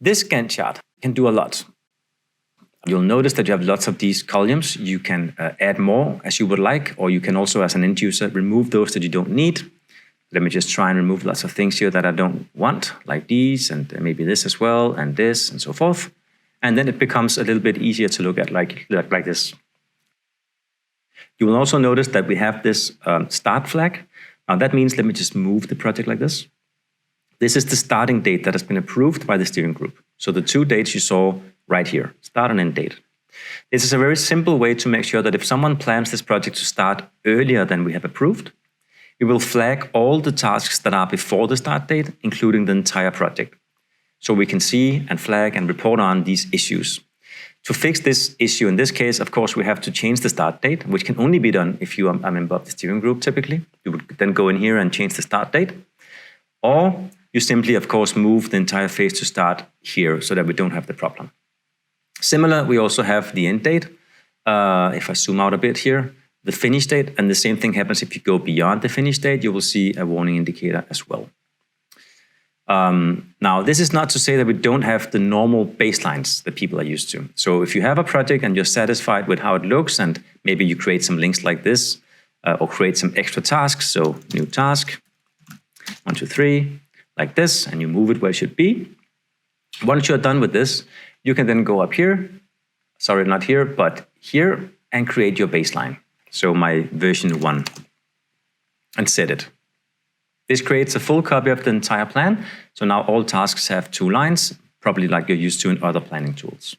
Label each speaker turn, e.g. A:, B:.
A: This Gantt chart can do a lot. You'll notice that you have lots of these columns. You can add more as you would like, or you can also, as an end user, remove those that you don't need. Let me just try and remove lots of things here that I don't want, like these, and maybe this as well, and this, and so forth. And then it becomes a little bit easier to look at like this. You will also notice that we have this start flag. Now that means, let me just move the project like this. This is the starting date that has been approved by the steering group. So the 2 dates you saw right here, start and end date. This is a very simple way to make sure that if someone plans this project to start earlier than we have approved, we will flag all the tasks that are before the start date, including the entire project. So we can see and flag and report on these issues. To fix this issue, in this case, of course, we have to change the start date, which can only be done if you are a member of the steering group, typically. You would then go in here and change the start date. Or you simply, of course, move the entire phase to start here so that we don't have the problem. Similar, we also have the end date. If I zoom out a bit here, the finish date, and the same thing happens if you go beyond the finish date, you will see a warning indicator as well. Now, this is not to say that we don't have the normal baselines that people are used to. So if you have a project and you're satisfied with how it looks, and maybe you create some links like this, or create some extra tasks, so new task, 1, 2, 3, like this, and you move it where it should be. Once you're done with this, you can then go up here, sorry, not here, but here, and create your baseline. So my version 1, and set it. This creates a full copy of the entire plan. So now all tasks have 2 lines, probably like you're used to in other planning tools.